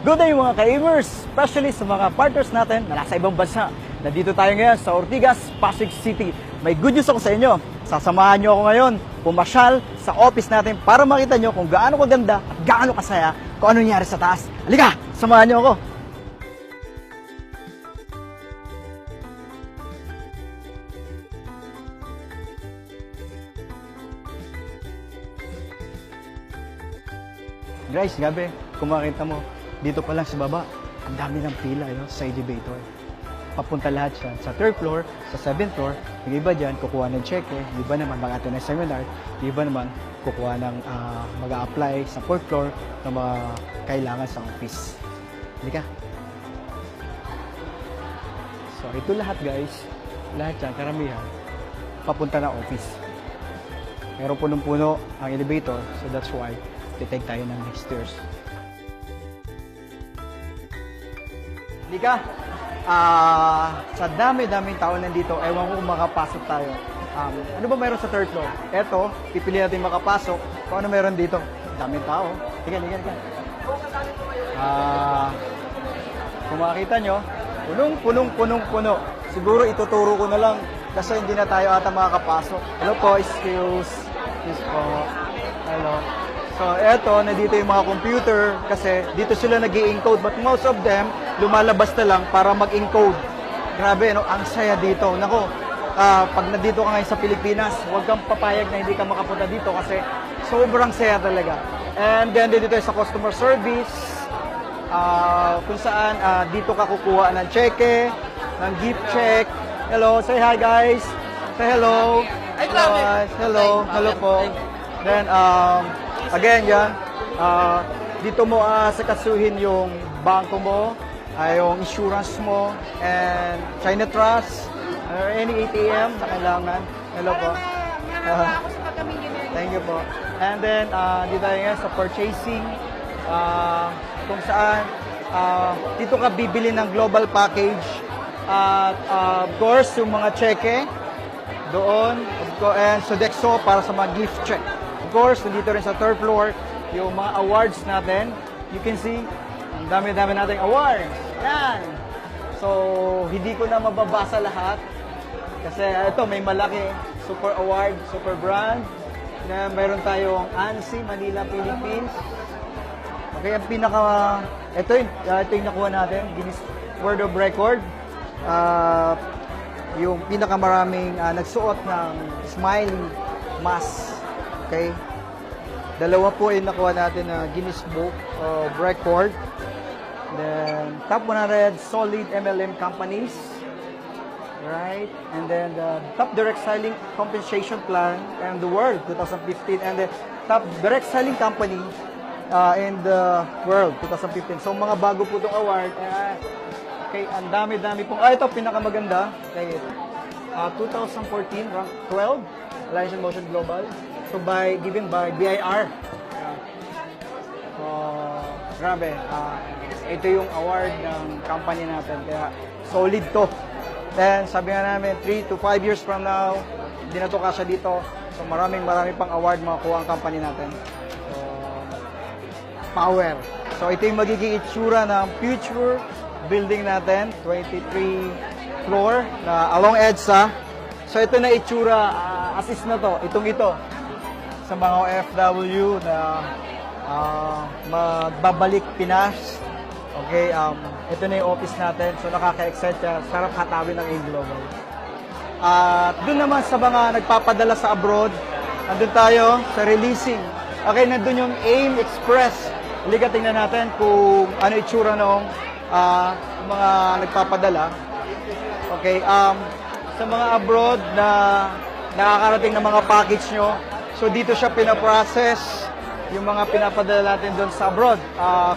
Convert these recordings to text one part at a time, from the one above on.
Good day mga ka-Amers, especially sa mga partners natin na nasa ibang bansa. Nandito tayo ngayon sa Ortigas, Pasig City. May good news ako sa inyo. Sasamahan nyo ako ngayon pumasyal sa office natin para makita nyo kung gaano kaganda at gaano kasaya kung ano nangyari sa taas. Halika, samahan nyo ako. Guys, gabi, kung makita mo, dito pa lang sa baba, ang dami ng pila sa elevator. Papunta lahat siya sa 3rd floor, sa 7th floor. Yung iba dyan, kukuha ng cheque. Yung iba naman, mag-attend ng seminar. Yung iba naman, kukuha ng mag-a-apply sa 4th floor na mga kailangan sa office. Halika. So, ito lahat guys, lahat yan, karamihan, papunta na office. Pero punong-puno ang elevator, so that's why titake tayo ng next stairs. Halika. Sa dami-daming tao nandito, ewan ko kung makapasok tayo. Ano ba meron sa 3rd floor? Eto, pipili natin makapasok. Kung ano meron dito? Daming tao. Halika. Kung makakita nyo, punong-puno. Siguro ituturo ko na lang kasi hindi na tayo ata makakapasok. Hello po, excuse po. Hello. So, eto, nandito yung mga computer kasi dito sila nag-i-encode but most of them, lumalabas na lang para mag-encode. Grabe, no? Ang saya dito. Nako, pag nandito ka ngayon sa Pilipinas, huwag kang papayag na hindi ka makapunta dito kasi sobrang saya talaga. And then, dito tayo sa customer service, kung saan dito ka kukuha ng cheque, ng gift check. Hello, say hi guys. Say hello. Hello po. Then, again, yan. Dito mo sakasuhin yung bangko mo, yung insurance mo, and China Trust, or any ATM na kailangan. Hello po. Thank you po. And then, dito tayo ngayon sa purchasing, kung saan dito ka bibili ng global package. At of course, yung mga cheque, doon, and Sodexo para sa mga gift check. Of course, nandito rin sa 3rd floor, yung mga awards natin. You can see, ang dami-dami nating awards. Yan! So, hindi ko na mababasa lahat. Kasi ito, may malaki. Super award, super brand. Na mayroon tayong ANSI, Manila, Philippines. Okay, ang pinaka... ito yung nakuha natin, Guinness World of Record. Yung pinakamaraming nagsuot ng smiley mask. Okay? Dalawa po yung nakuha natin na Guinness Book of Record. Then, top 100 solid MLM companies. Right? And then, the top direct selling compensation plan in the world, 2015. And the top direct selling company in the world, 2015. So, mga bago po itong award. Okay, ang dami-dami pong. Ito, pinakamaganda. Okay, 2014, rank 12, Alliance in Motion Global. So, given by BIR. Grabe. Ito yung award ng company natin. Kaya, solid to. Then, sabi nga namin, 3 to 5 years from now, hindi na to kasya dito. So, marami pang award makuha ang company natin. So, power. So, ito yung magiging itsura ng future building natin, 23 floor, na along EDSA. So, ito na itsura, assist na to, ito, sa mga OFW na magbabalik Pinas. Okay, ito na yung office natin. So, nakaka-excite siya. Sarap hatawin ng A-Global. At doon naman sa mga nagpapadala sa abroad, nandun tayo sa releasing. Okay, nandun yung AIM Express. Halika, tingnan natin kung ano itsura nung mga nagpapadala. Okay, sa mga abroad na nakakarating ng mga package nyo, so dito siya pinaprocess yung mga pinapadala natin doon sa abroad.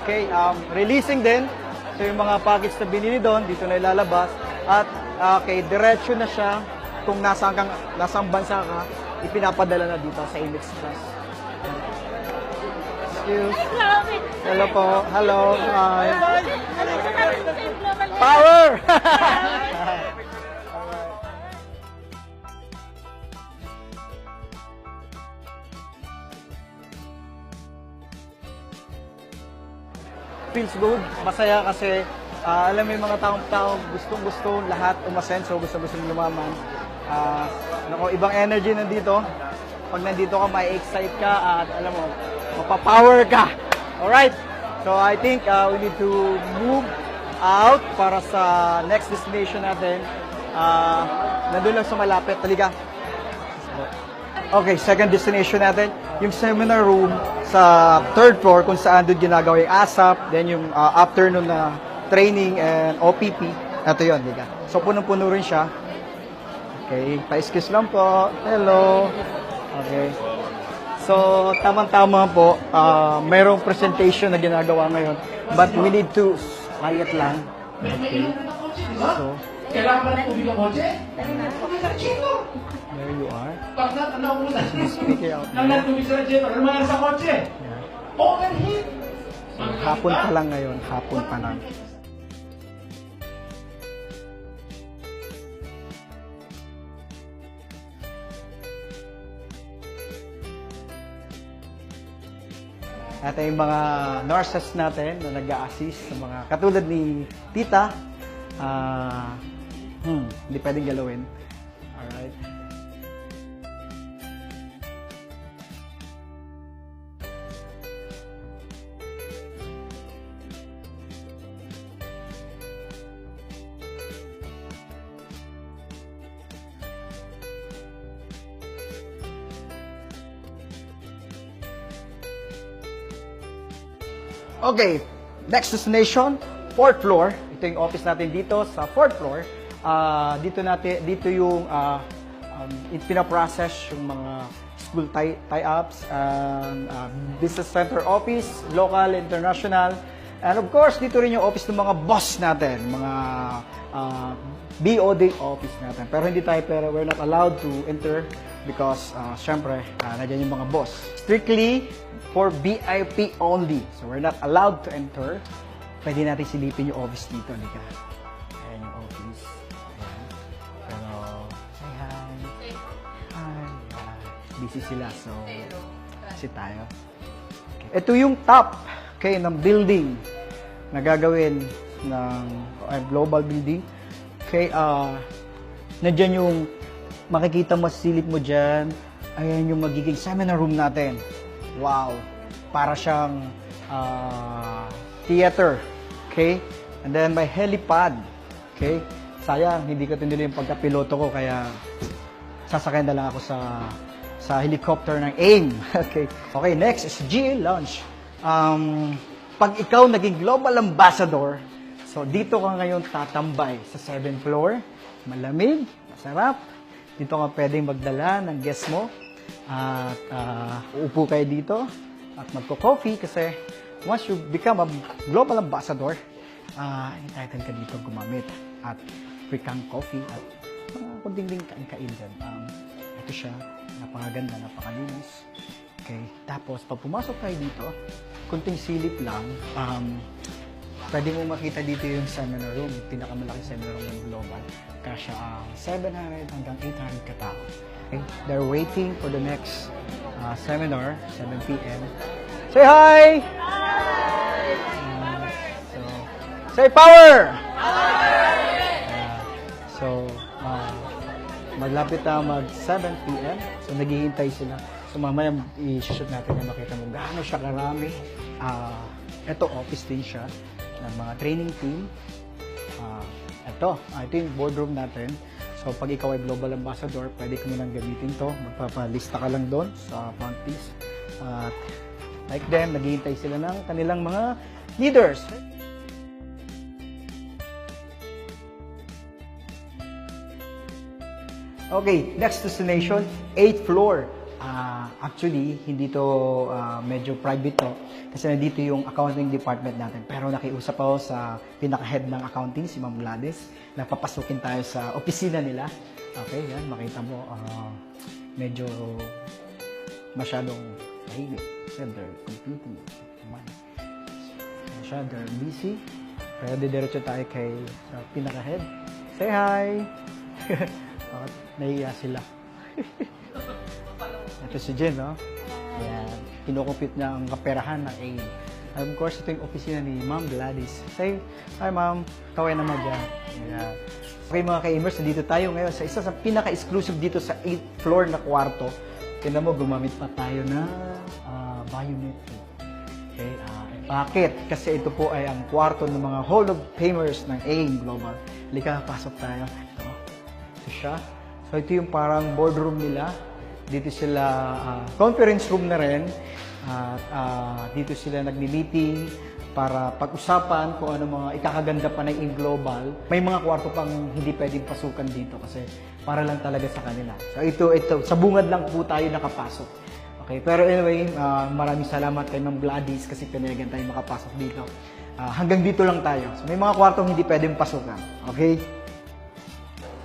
Okay, releasing din. So yung mga package na binili doon, dito na ilalabas. At okay, diretso na siya kung nasang bansa ka, ipinapadala na dito sa AIM Express. Excuse. Hello po. Hello. Hi. Power! feels good. Masaya kasi alam mo yung mga taong gustong-gusto lahat umasenso, gusto-gusto lumaman. Ibang energy nandito. Pag nandito ka, may excite ka at alam mo, mapapower ka. Alright? So I think we need to move out para sa next destination natin. Nandun lang sa malapit. Talika. Okay, second destination natin, yung seminar room sa third floor kung saan doon ginagawa yung ASAP, then yung afternoon na training and OPP. Ito yun, diga. So, punong-puno rin siya. Okay, pa-excuse lang po. Hello. Okay. So, tamang-tama po, mayroong presentation na ginagawa ngayon, but we need to quiet lang. Okay. So, Kailangan ng tubig ang kotse? there you are. Bakit ano muna? Speaker out Nang there. tubig sa radiator, ano mga sa kotse? Yeah. Overheat! So, hapon pa lang ngayon, hapon pa lang. At yung mga nurses natin na nag-a-assist sa mga katulad ni Tita, hindi pwedeng galawin. Alright. Okay, next destination, 4th floor. Ito yung office natin dito sa 4th floor. Dito yung pinaprocess yung mga school tie-ups, business center office, local, international. And of course, dito rin yung office ng mga boss natin, mga BOD office natin. Pero we're not allowed to enter because, syempre, nandiyan yung mga boss. Strictly for VIP only. So, we're not allowed to enter. Pwede natin silipin yung office dito. Lika. Ayan yung office. Ayan. Pero, say hi. Hi. Busy sila. So, kasi tayo. Okay. Ito yung top ng building na gagawin ng global building. Okay, nandyan yung makikita mo, silip mo dyan. Ayan yung magiging seminar room natin. Wow! Para siyang theater. Okay? And then may helipad. Okay? Sayang, hindi ko tinuloy yung pagkapiloto ko kaya sasakay na lang ako sa helicopter ng AIM. Okay. Okay, next is GA Lounge. Pag ikaw naging global ambassador, so dito ka ngayon tatambay sa 7th floor. Malamig, masarap. Dito ka pwedeng magdala ng guest mo. At uupo kayo dito at magko-coffee kasi once you become a global ambassador, entitled ka dito gumamit at free kang coffee at kunding din kain dyan. Ito siya, napakaganda, napakalinis. Okay, tapos pag pumasok kayo dito, kunting silip lang, pwede mo makita dito yung seminar room, pinakamalaki seminar room ng global. Kasya ang 700 hanggang 800 katao. Okay? They're waiting for the next seminar, 7 p.m. Say hi! Hi! So, say power! So, maglapit na mag 7 p.m. So, naghihintay sila. So, mamaya i-shoot natin na makita mo gaano siya karami. Ito, office din siya ng mga training team. Ito yung boardroom natin. So, pag ikaw ay global ambassador, pwede ka mo nang gamitin to. Magpapalista ka lang doon sa front piece. Like them, naghihintay sila ng kanilang mga leaders. Okay, next destination, 8th floor. Actually, hindi to medyo private to. Kasi nandito yung accounting department natin. Pero nakiusap ako sa pinaka-head ng accounting, si Ma'am Gladys. Napapasukin tayo sa opisina nila. Okay, yan. Makita mo, medyo masyadong tahimik. Kasi they're computing. They're busy. Pero didiretso tayo kay pinaka-head. Say hi! Nahiya sila. Ito si Jen, no? Ayan. Kinukumpit niya ang kaperahan ng AIM. Of course, ito yung opisina ni Ma'am Gladys. Say, hi Ma'am, kaway naman dyan. Yeah. Okay mga ka-Amers, nandito tayo ngayon sa isa sa pinaka-exclusive dito sa 8th floor na kwarto. Tignan mo, gumamit pa tayo ng biometric. Okay, bakit? Kasi ito po ay ang kwarto ng mga Hall of Famers ng AIM Global. Halika, pasok tayo. Ito siya. So ito yung parang boardroom nila. Dito sila, conference room na rin. At dito sila nagmi-meeting para pag-usapan kung ano mga ikakaganda pa ng AIM Global. May mga kwarto pang hindi pwedeng pasukan dito kasi para lang talaga sa kanila. So ito, sa bungad lang po tayo nakapasok. Okay, pero anyway, maraming salamat kay Ma'am Gladys kasi pinayagan tayo makapasok dito. Hanggang dito lang tayo. So may mga kwartong hindi pwedeng pasukan. Okay?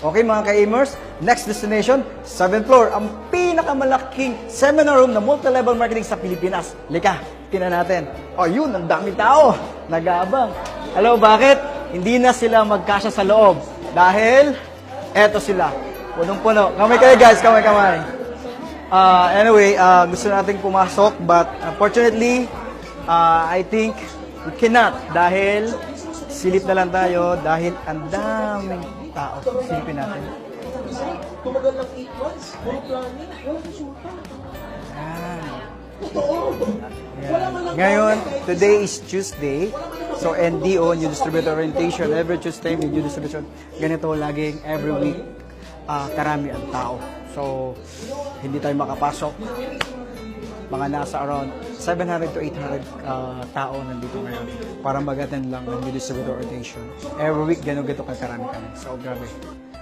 Okay mga ka-Amers, next destination, 7th floor, ang pinakamalaking seminar room na multi-level marketing sa Pilipinas. Lika, tingnan natin. Oh, yun, ang dami tao. Nag-aabang. Hello, bakit? Hindi na sila magkasya sa loob. Dahil, eto sila. Punong-puno. Kamay kayo guys, kamay-kamay. Anyway, gusto natin pumasok, but unfortunately, I think we cannot. Dahil, silip na lang tayo dahil ang daming tao. Silipin natin. Tumagal ng 8 months. Puro planning. Wala resulta. Totoo. Ngayon, today is Tuesday. So, NDO, New Distributor Orientation. Every Tuesday, may New Distribution. Ganito laging every week. Karami ang tao. So, hindi tayo makapasok. Mga nasa around 700 to 800 tao nandito ngayon para mag-attend lang ng New Distributor Orientation. Every week, gano'n-gato kakarami kami. So, grabe.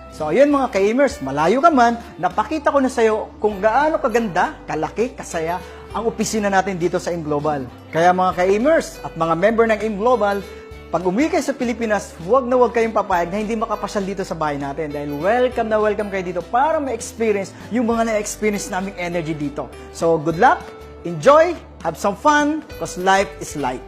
So, ayun mga ka-Amers, malayo ka man, napakita ko na sa'yo kung gaano kaganda, kalaki, kasaya ang opisina natin dito sa AIM Global. Kaya mga ka-Amers at mga member ng AIM Global, pag umuwi kayo sa Pilipinas, huwag kayong papayag na hindi makapasyal dito sa bahay natin dahil welcome na welcome kayo dito para ma-experience yung mga na-experience naming energy dito. So, good luck, enjoy, have some fun, because life is light.